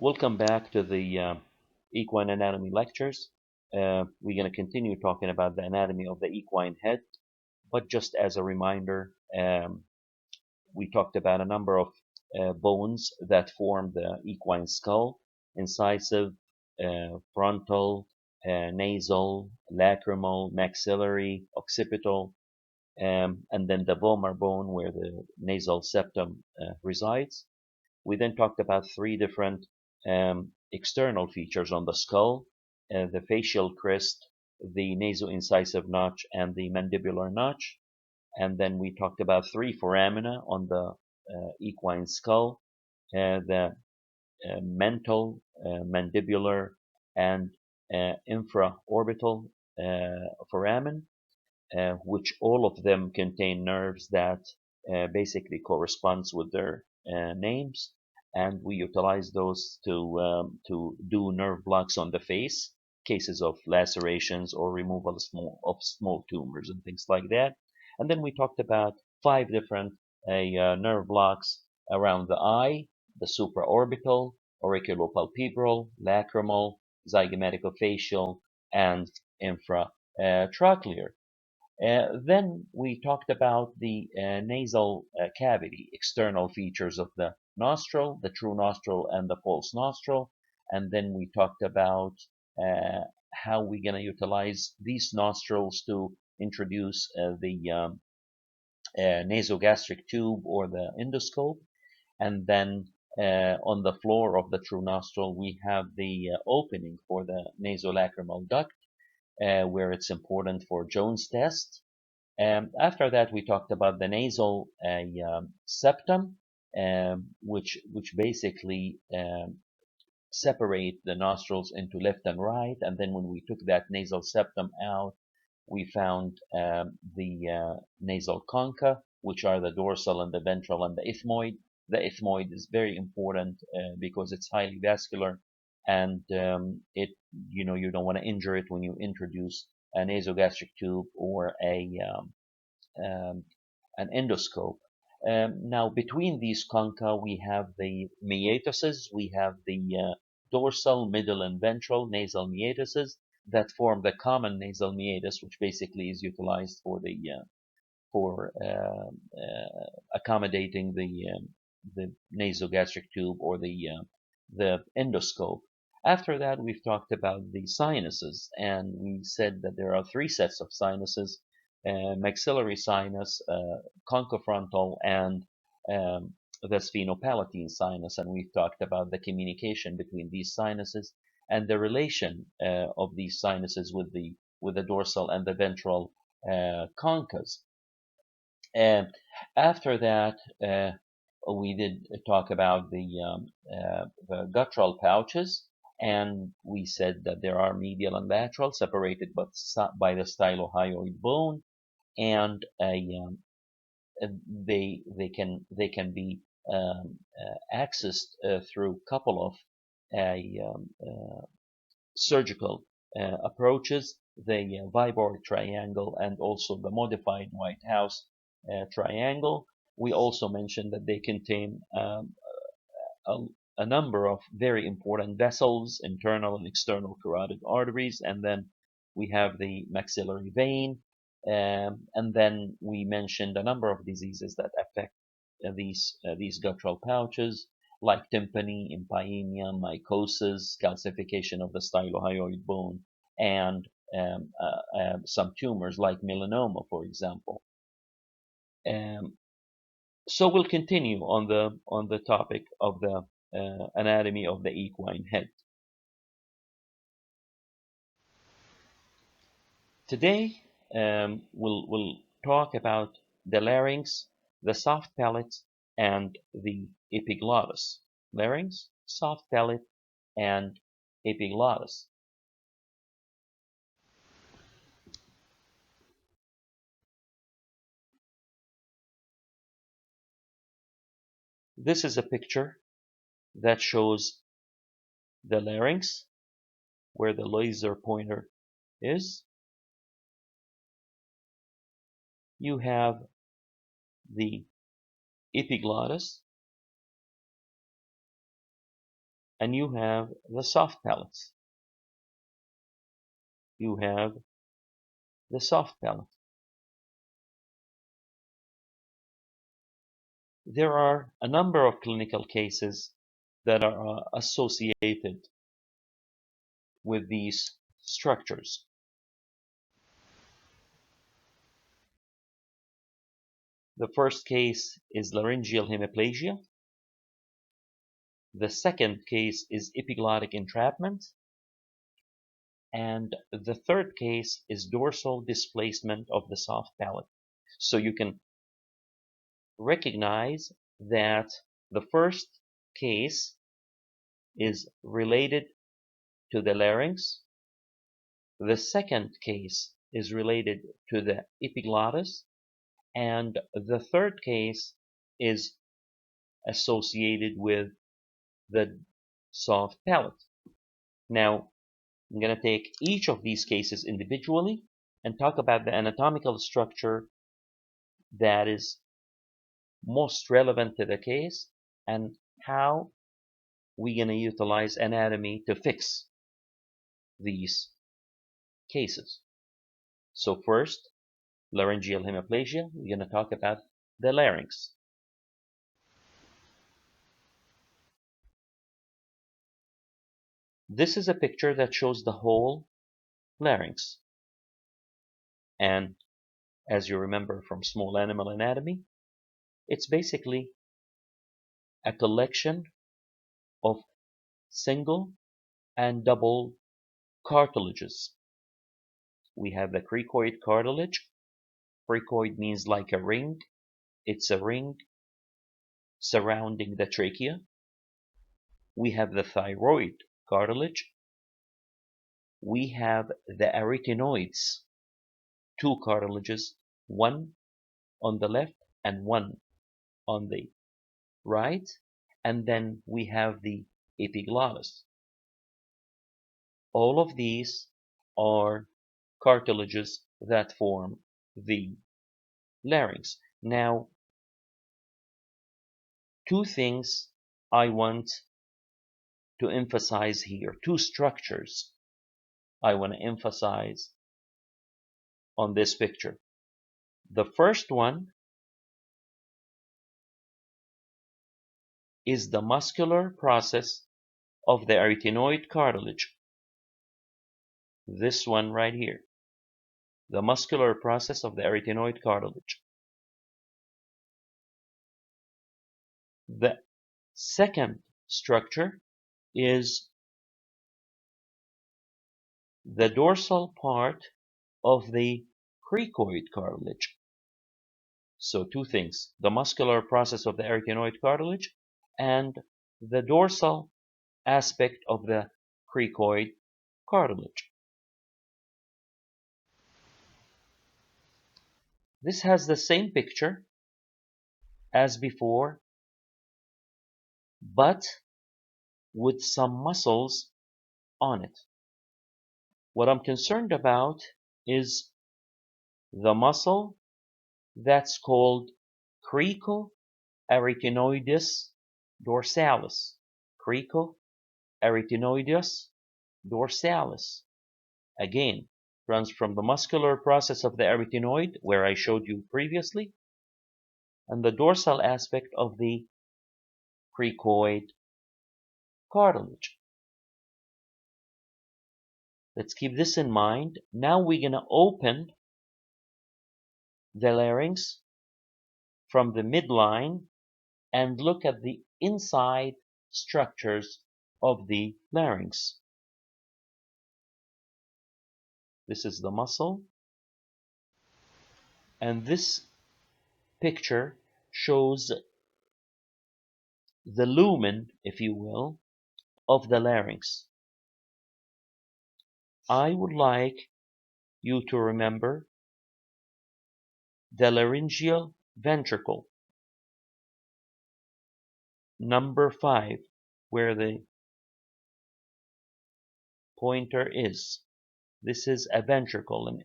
Welcome back to the equine anatomy lectures. We're going to continue talking about the anatomy of the equine head, but just as a reminder, we talked about a number of bones that form the equine skull: incisive, frontal, nasal, lacrimal, maxillary, occipital, and then the vomer bone where the nasal septum resides. We then talked about three different external features on the skull: the facial crest, the naso-incisive notch, and the mandibular notch. And then we talked about three foramina on the equine skull: the mental, mandibular, and infraorbital foramen, which all of them contain nerves that basically corresponds with their names, and we utilize those to do nerve blocks on the face, cases of lacerations or removal of small tumors and things like that. And then we talked about five different nerve blocks around the eye: the supraorbital, auriculopalpebral, lacrimal, zygomaticofacial, and infratrochlear. Then we talked about the nasal cavity, external features of the nostril, the true nostril and the false nostril. And then we talked about how we're going to utilize these nostrils to introduce the nasogastric tube or the endoscope. And then on the floor of the true nostril, we have the opening for the nasolacrimal duct, where it's important for Jones test. After that, we talked about the nasal septum, which basically separate the nostrils into left and right. And then when we took that nasal septum out, we found the nasal concha, which are the dorsal and the ventral and the ethmoid. The ethmoid is very important because it's highly vascular, and you don't want to injure it when you introduce a nasogastric tube or an endoscope. Now, between these concha, we have the meatuses. We have the dorsal, middle, and ventral nasal meatuses that form the common nasal meatus, which basically is utilized for accommodating the nasogastric tube or the endoscope. After that, we've talked about the sinuses, and we said that there are three sets of sinuses: maxillary sinus, conchofrontal, and the sphenopalatine sinus. And we've talked about the communication between these sinuses and the relation of these sinuses with the dorsal and the ventral conchas. After that, we did talk about the guttural pouches, and we said that there are medial and lateral, separated by the stylohyoid bone, and they can be accessed through a couple of surgical approaches: the Viborg triangle and also the modified White House triangle. We also mentioned that they contain a number of very important vessels, internal and external carotid arteries, and then we have the maxillary vein. And then we mentioned a number of diseases that affect these guttural pouches, like tympany, empyema, mycosis, calcification of the stylohyoid bone, and some tumors like melanoma, for example. So we'll continue on the topic of the anatomy of the equine head. Today, we'll talk about the larynx, the soft palate, and the epiglottis. Larynx, soft palate, and epiglottis. This is a picture that shows the larynx, where the laser pointer is. You have the epiglottis, and you have the soft palate. You have the soft palate. There are a number of clinical cases that are associated with these structures. The first case is laryngeal hemiplegia. The second case is epiglottic entrapment. And the third case is dorsal displacement of the soft palate. So you can recognize that the first case is related to the larynx. The second case is related to the epiglottis. And the third case is associated with the soft palate. Now, I'm going to take each of these cases individually and talk about the anatomical structure that is most relevant to the case and how we're going to utilize anatomy to fix these cases. So first, laryngeal hemiplegia, we're going to talk about the larynx. This is a picture that shows the whole larynx. And as you remember from small animal anatomy, it's basically a collection of single and double cartilages. We have the cricoid cartilage. Cricoid means like a ring. It's a ring surrounding the trachea. We have the thyroid cartilage. We have the arytenoids, two cartilages, one on the left and one on the right. And then we have the epiglottis. All of these are cartilages that form the larynx. Now, two things I want to emphasize here, two structures I want to emphasize on this picture. The first one is the muscular process of the arytenoid cartilage. This one right here, the muscular process of the arytenoid cartilage. The second structure is the dorsal part of the cricoid cartilage. So two things, the muscular process of the arytenoid cartilage and the dorsal aspect of the cricoid cartilage. This has the same picture as before, but with some muscles on it. What I'm concerned about is the muscle that's called cricoarytenoides dorsalis. Cricoarytenoides dorsalis. Again, runs from the muscular process of the arytenoid, where I showed you previously, and the dorsal aspect of the cricoid cartilage. Let's keep this in mind. Now we're going to open the larynx from the midline and look at the inside structures of the larynx. This is the muscle, and this picture shows the lumen, if you will, of the larynx. I would like you to remember the laryngeal ventricle, number 5, where the pointer is. This is a ventricle,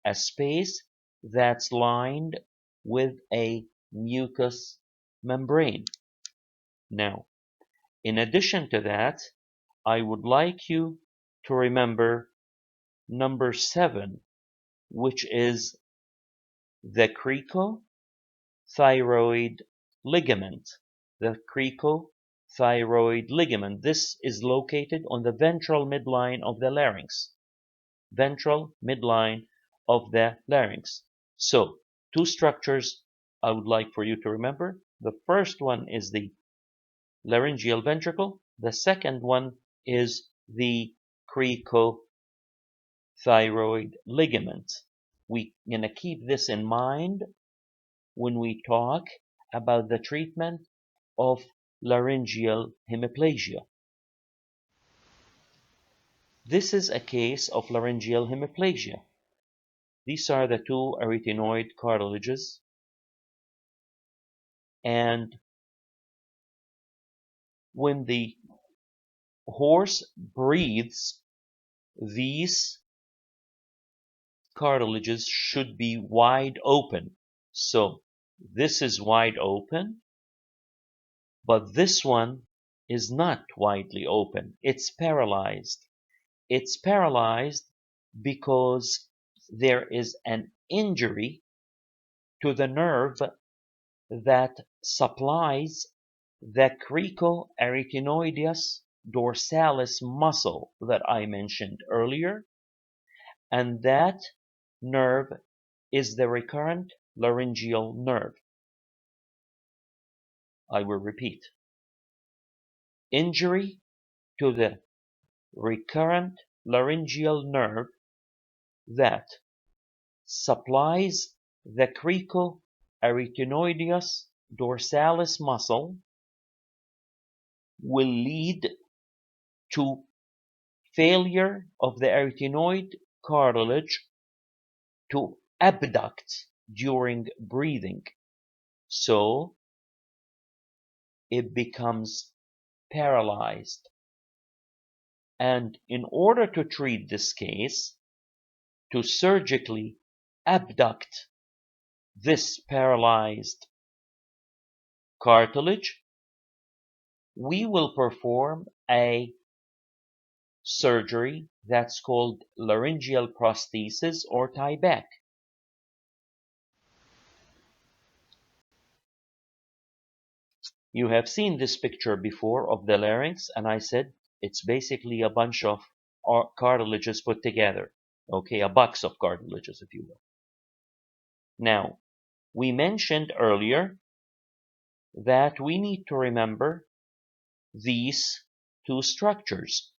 a space that's lined with a mucous membrane. Now, in addition to that, I would like you to remember number 7, which is the cricothyroid ligament. The cricothyroid ligament. This is located on the ventral midline of the larynx. Ventral midline of the larynx. So, two structures I would like for you to remember. The first one is the laryngeal ventricle. The second one is the cricothyroid ligament. We're going to keep this in mind when we talk about the treatment of laryngeal hemiplegia. This is a case of laryngeal hemiplegia. These are the two arytenoid cartilages, and when the horse breathes, these cartilages should be wide open. So this is wide open, but this one is not widely open. It's paralyzed. It's paralyzed because there is an injury to the nerve that supplies the cricoarytenoideus dorsalis muscle that I mentioned earlier, and that nerve is the recurrent laryngeal nerve. I will repeat. Injury to the recurrent laryngeal nerve that supplies the cricoarytenoideus dorsalis muscle will lead to failure of the arytenoid cartilage to abduct during breathing. So it becomes paralyzed. And in order to treat this case, to surgically abduct this paralyzed cartilage, we will perform a surgery that's called laryngeal prosthesis or tie-back. You have seen this picture before of the larynx, and I said it's basically a bunch of cartilages put together. Okay, a box of cartilages, if you will. Now, we mentioned earlier that we need to remember these two structures,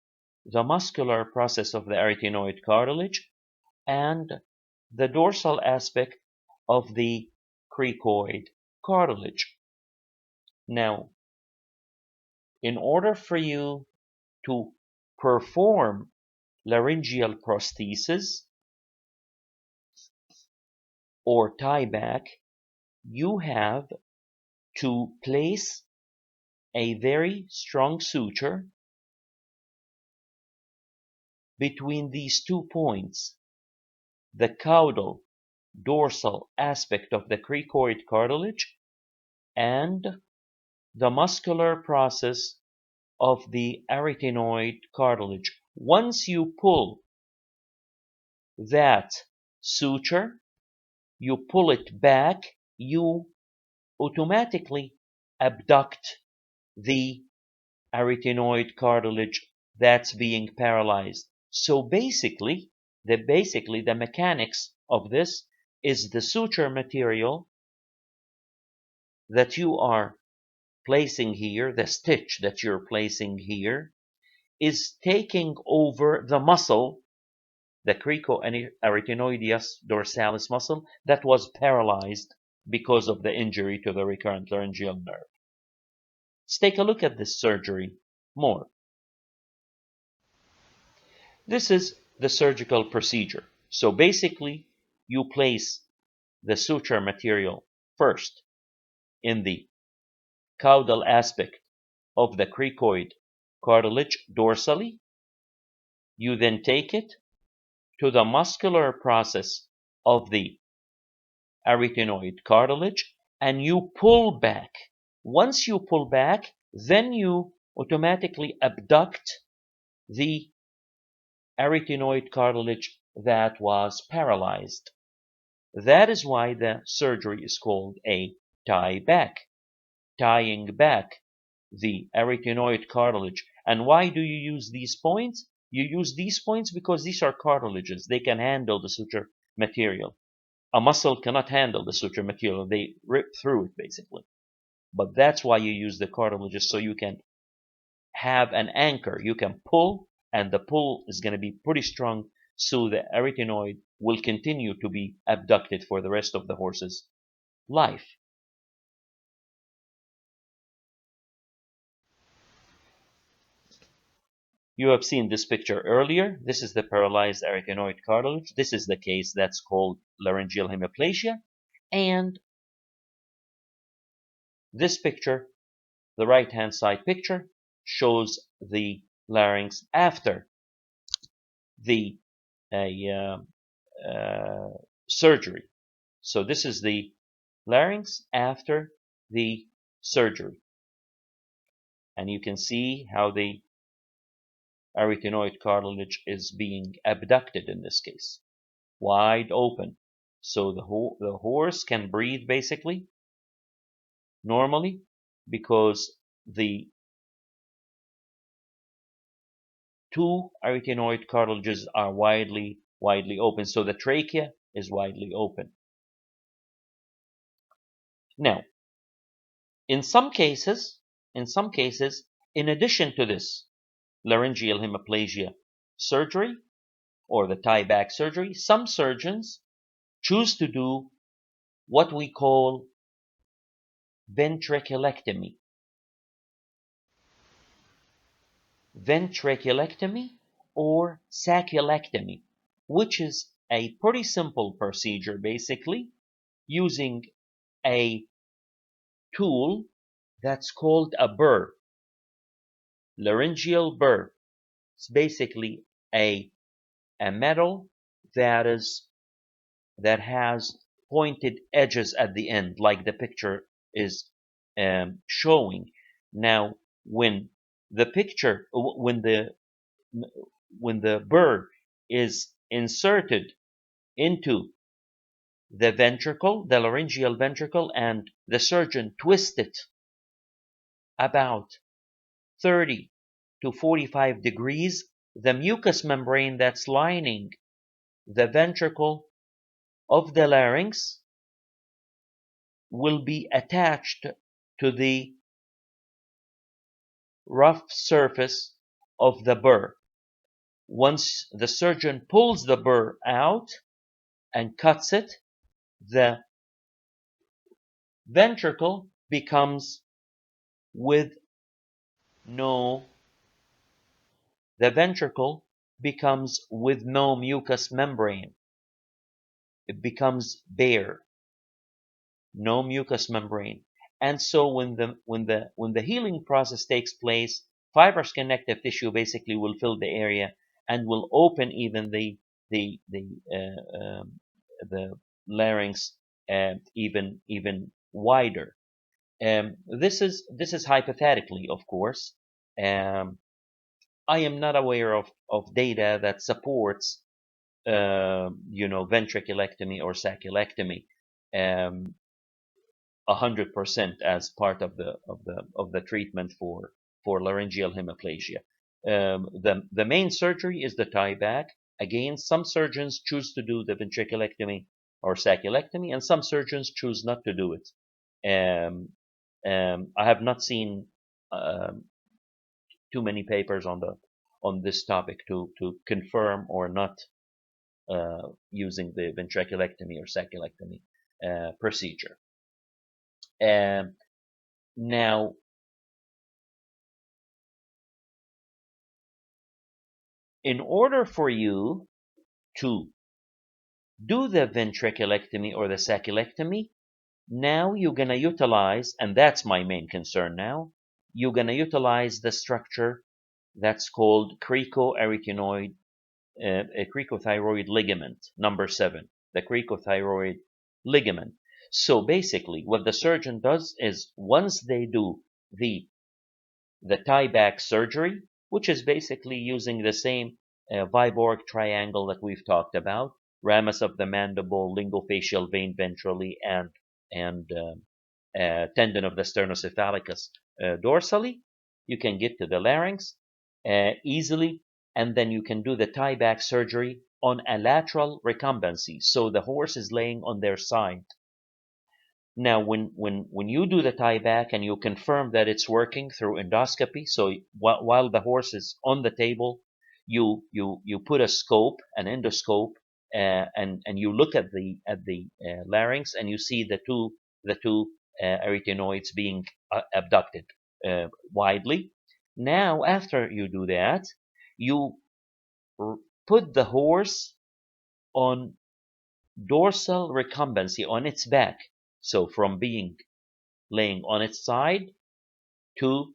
the muscular process of the arytenoid cartilage and the dorsal aspect of the cricoid cartilage. Now, in order for you to perform laryngeal prosthesis or tie-back, you have to place a very strong suture between these 2 points, the caudal dorsal aspect of the cricoid cartilage and the muscular process of the arytenoid cartilage. Once you pull that suture, you pull it back, you automatically abduct the arytenoid cartilage that's being paralyzed. So basically, the mechanics of this is the suture material that you are placing here, the stitch that you're placing here, is taking over the muscle, the cricoarytenoideus dorsalis muscle, that was paralyzed because of the injury to the recurrent laryngeal nerve. Let's take a look at this surgery more. This is the surgical procedure. So basically, you place the suture material first in the caudal aspect of the cricoid cartilage dorsally. You then take it to the muscular process of the arytenoid cartilage and you pull back. Once you pull back, then you automatically abduct the arytenoid cartilage that was paralyzed. That is why the surgery is called a tie back, tying back the arytenoid cartilage. And why do you use these points? You use these points because these are cartilages. They can handle the suture material. A muscle cannot handle the suture material. They rip through it, basically. But that's why you use the cartilages, so you can have an anchor. You can pull, and the pull is going to be pretty strong, so the arytenoid will continue to be abducted for the rest of the horse's life. You have seen this picture earlier. This is the paralyzed arytenoid cartilage. This is the case that's called laryngeal hemiplegia. And this picture, the right-hand side picture, shows the larynx after the surgery. So this is the larynx after the surgery. And you can see how the arytenoid cartilage is being abducted in this case, wide open. So the horse can breathe basically normally because the two arytenoid cartilages are widely open. So the trachea is widely open. Now, in some cases, in addition to this laryngeal hemiplegia surgery or the tie-back surgery, some surgeons choose to do what we call ventriculectomy. Ventriculectomy or sacculectomy, which is a pretty simple procedure, basically using a tool that's called a burr, laryngeal burr. It's basically a metal that has pointed edges at the end, like the picture is showing. Now, when the burr is inserted into the ventricle, the laryngeal ventricle, and the surgeon twists it about 30 to 45 degrees, the mucous membrane that's lining the ventricle of the larynx will be attached to the rough surface of the burr. Once the surgeon pulls the burr out and cuts it, the ventricle becomes with no mucous membrane. It becomes bare, no mucous membrane. And so when the healing process takes place, fibrous connective tissue basically will fill the area and will open even the larynx even wider. This is hypothetically, of course. I am not aware of data that supports ventriculectomy or sacculectomy 100% as part of the treatment for laryngeal hemiplegia. The main surgery is the tie back. Again, some surgeons choose to do the ventriculectomy or sacculectomy, and some surgeons choose not to do it. I have not seen too many papers on this topic to confirm or not using the ventriculectomy or sacculectomy procedure. Now, in order for you to do the ventriculectomy or the sacculectomy, now you're going to utilize, and that's my main concern now, you're going to utilize the structure that's called cricothyroid ligament, number 7, the cricothyroid ligament. So basically, what the surgeon does is once they do the tie-back surgery, which is basically using the same viboric triangle that we've talked about, ramus of the mandible, linguofacial vein ventrally, and tendon of the sternocephalicus dorsally. You can get to the larynx easily, and then you can do the tie-back surgery on a lateral recumbency. So the horse is laying on their side. Now, when you do the tie back and you confirm that it's working through endoscopy, so while the horse is on the table, you put a scope, an endoscope, and you look at the larynx, and you see the two arytenoids being abducted widely. Now, after you do that, you put the horse on dorsal recumbency, on its back. So from being laying on its side to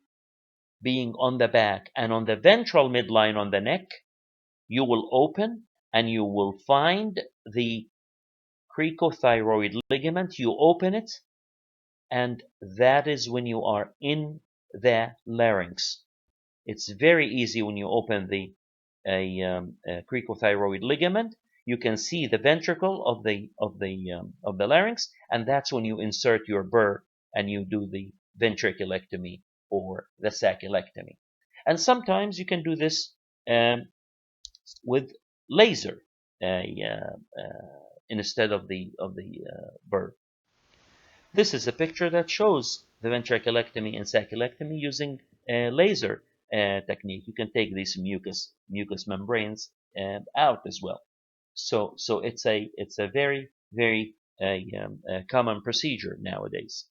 being on the back, and on the ventral midline on the neck, you will open and you will find the cricothyroid ligament. You open it, and that is when you are in the larynx. It's very easy when you open the cricothyroid ligament. You can see the ventricle of the larynx, and that's when you insert your burr and you do the ventriculectomy or the sacculectomy. And sometimes you can do this with laser instead of the burr. This is a picture that shows the ventriculectomy and sacculectomy using laser technique. You can take these mucous membranes out as well. So it's a very common procedure nowadays.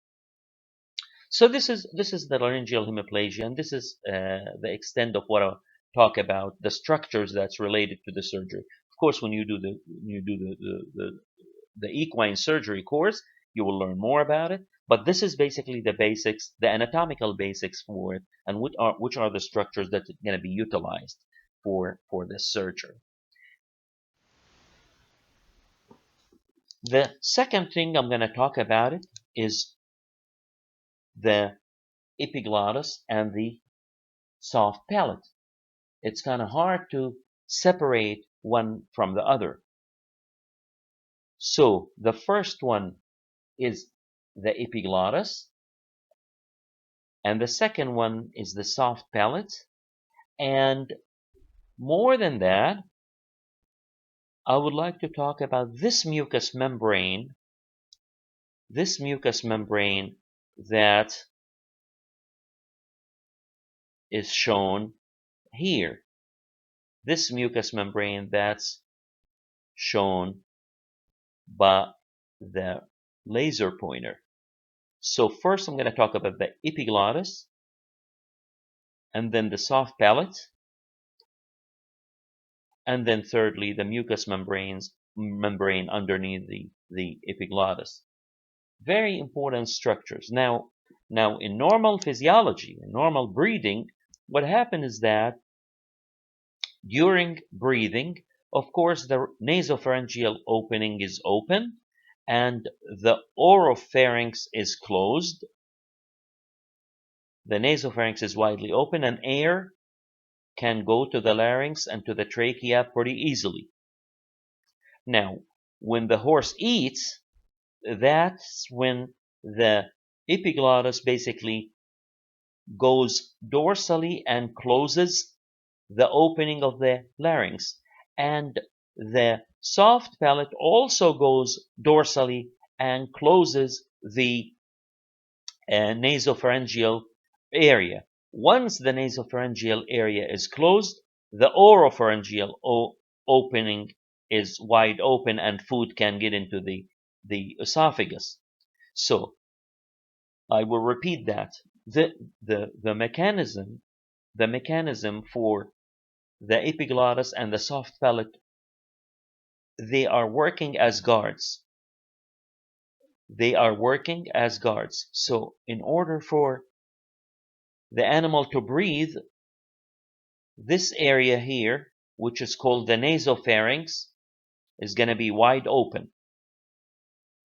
So this is the laryngeal hemiplegia, and this is the extent of what I'll talk about, the structures that's related to the surgery. Of course, when you do the equine surgery course, you will learn more about it. But this is basically the basics, the anatomical basics for it, and which are the structures that are going to be utilized for this surgery. The second thing I'm going to talk about it is the epiglottis and the soft palate. It's kind of hard to separate one from the other. So the first one is the epiglottis, and the second one is the soft palate. And more than that, I would like to talk about this mucous membrane that is shown here. This mucous membrane that's shown by the laser pointer. So first I'm going to talk about the epiglottis, and then the soft palate, and then thirdly the mucous membrane underneath the epiglottis. Very important structures. Now in normal physiology, in normal breathing, what happens is that during breathing, of course, the nasopharyngeal opening is open and the oropharynx is closed. The nasopharynx is widely open, and air can go to the larynx and to the trachea pretty easily. Now, when the horse eats, that's when the epiglottis basically goes dorsally and closes the opening of the larynx, and the soft palate also goes dorsally and closes the nasopharyngeal area. Once the nasopharyngeal area is closed, the oropharyngeal opening is wide open and food can get into the esophagus. So I will repeat that. The mechanism for the epiglottis and the soft palate, they are working as guards. They are working as guards. So in order for the animal to breathe, this area here, which is called the nasopharynx, is going to be wide open.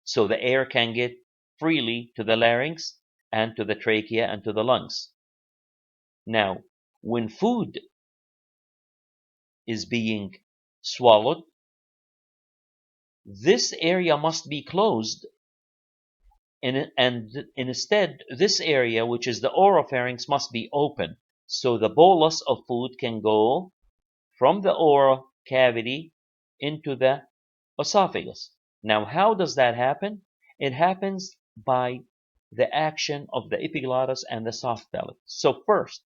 So the air can get freely to the larynx and to the trachea and to the lungs. Now, when food is being swallowed, this area must be closed, and instead this area, which is the oropharynx, must be open, so the bolus of food can go from the oral cavity into the esophagus. Now, how does that happen? It happens by the action of the epiglottis and the soft palate. So first,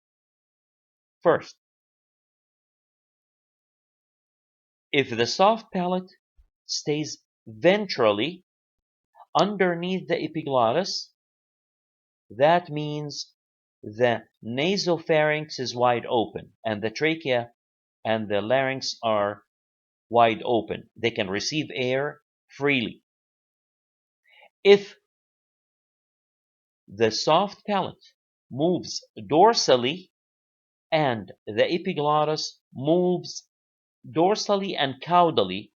if the soft palate stays ventrally underneath the epiglottis, that means the nasopharynx is wide open and the trachea and the larynx are wide open. They can receive air freely. If the soft palate moves dorsally and the epiglottis moves dorsally and caudally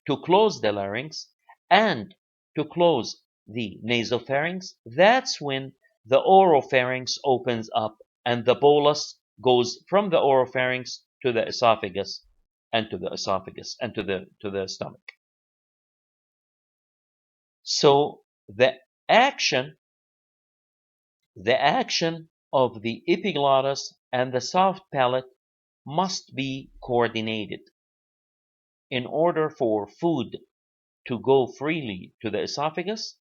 to close the larynx and to close the nasopharynx, that's when the oropharynx opens up and the bolus goes from the oropharynx to the esophagus and to the stomach. So the action of the epiglottis and the soft palate must be coordinated in order for food to go freely to the esophagus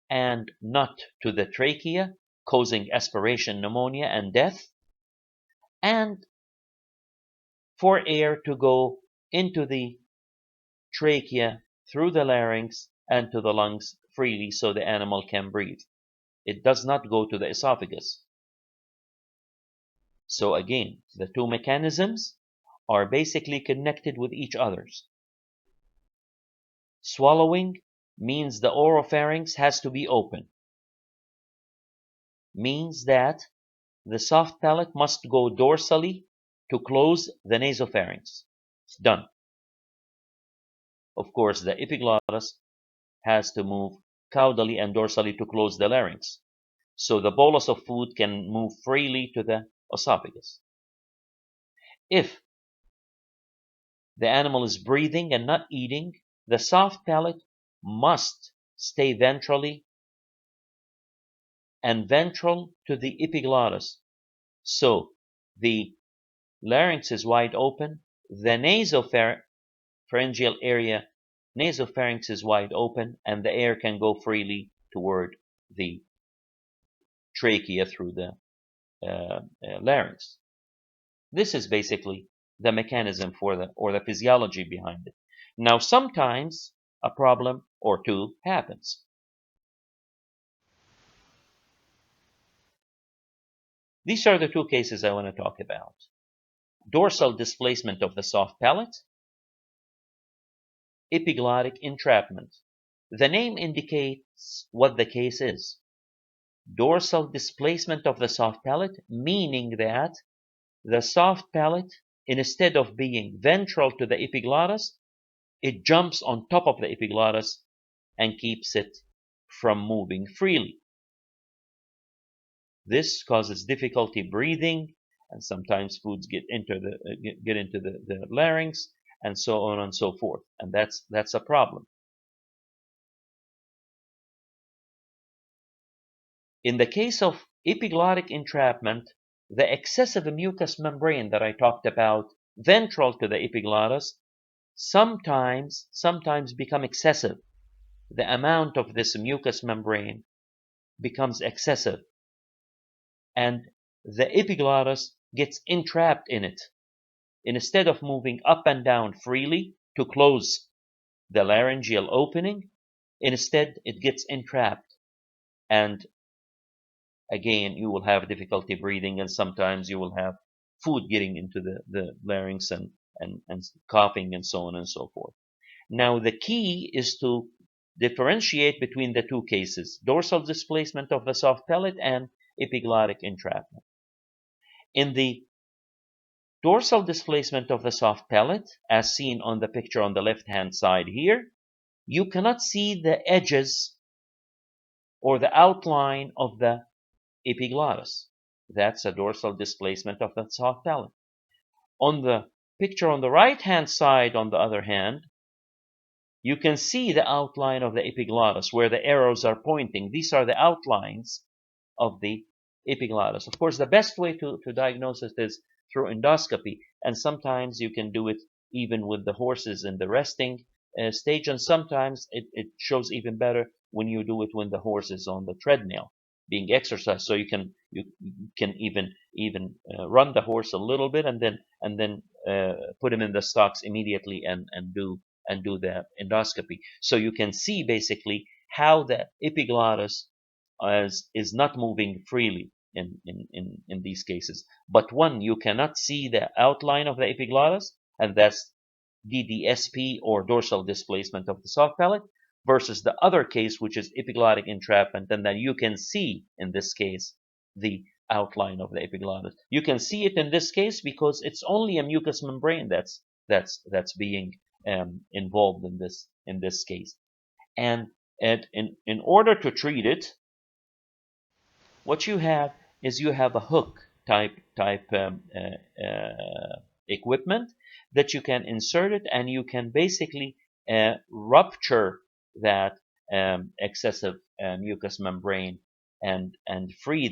and not to the trachea, causing aspiration pneumonia and death, and for air to go into the trachea through the larynx and to the lungs freely so the animal can breathe. It does not go to the esophagus. So again, the two mechanisms are basically connected with each other. Swallowing means the oropharynx has to be open. Means that the soft palate must go dorsally to close the nasopharynx. It's done. Of course, the epiglottis has to move caudally and dorsally to close the larynx, so the bolus of food can move freely to the esophagus. If the animal is breathing and not eating, the soft palate must stay ventrally and ventral to the epiglottis. So the larynx is wide open, the nasopharyngeal area, nasopharynx is wide open, and the air can go freely toward the trachea through the larynx. This is basically the mechanism for the physiology behind it. Now, sometimes a problem or two happens. These are the two cases I want to talk about. Dorsal displacement of the soft palate, epiglottic entrapment. The name indicates what the case is. Dorsal displacement of the soft palate, meaning that the soft palate, instead of being ventral to the epiglottis, it jumps on top of the epiglottis and keeps it from moving freely. This causes difficulty breathing, and sometimes foods get into the larynx, and so on and so forth. And that's a problem. In the case of epiglottic entrapment, the excessive mucous membrane that I talked about, ventral to the epiglottis, sometimes become excessive. The amount of this mucous membrane becomes excessive, and the epiglottis gets entrapped in it. Instead of moving up and down freely to close the laryngeal opening, instead it gets entrapped, and again you will have difficulty breathing, and sometimes you will have food getting into the larynx and coughing and so on and so forth. Now the key is to differentiate between the two cases, dorsal displacement of the soft palate and epiglottic entrapment. In the dorsal displacement of the soft palate, as seen on the picture on the left-hand side here, you cannot see the edges or the outline of the epiglottis. That's a dorsal displacement of the soft palate. On the picture on the right-hand side, on the other hand, you can see the outline of the epiglottis where the arrows are pointing. These are the outlines of the epiglottis. Of course, the best way to diagnose it is through endoscopy, and sometimes you can do it even with the horses in the resting stage, and sometimes it shows even better when you do it when the horse is on the treadmill being exercised. So you can even run the horse a little bit and then put him in the stocks immediately and do the endoscopy. So you can see basically how the epiglottis is not moving freely in these cases. But one, you cannot see the outline of the epiglottis, and that's DDSP or dorsal displacement of the soft palate, versus the other case, which is epiglottic entrapment, and then you can see in this case the outline of the epiglottis. You can see it in this case because it's only a mucous membrane that's being involved in this case. And in order to treat it, what you have is you have a hook type equipment that you can insert it, and you can basically rupture that excessive mucous membrane and free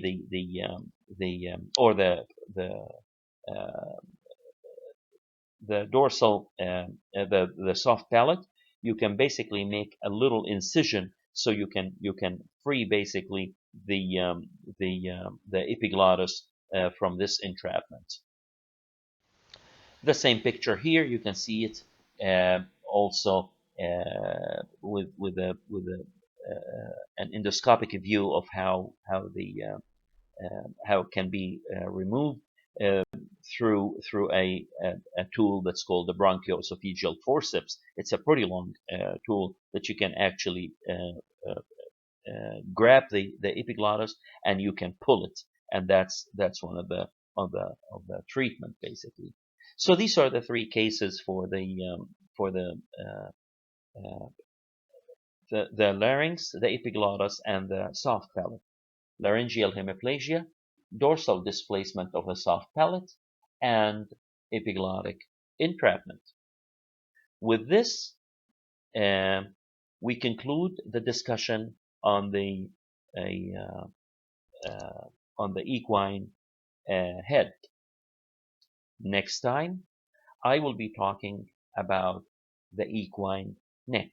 uh, the dorsal the soft palate. You can basically make a little incision so you can free basically the epiglottis from this entrapment. The same picture here, you can see it also with an endoscopic view of how it can be removed uh, through a tool that's called the Broncho-esophageal Forceps. It's a pretty long tool that you can actually grab the epiglottis and you can pull it, and that's one of the treatment basically. So these are the three cases for uh, the larynx, the epiglottis, and the soft palate. Laryngeal hemiplegia, dorsal displacement of the soft palate, and epiglottic entrapment. With this, we conclude the discussion on the uh, on the equine head. Next time, I will be talking about the equine neck.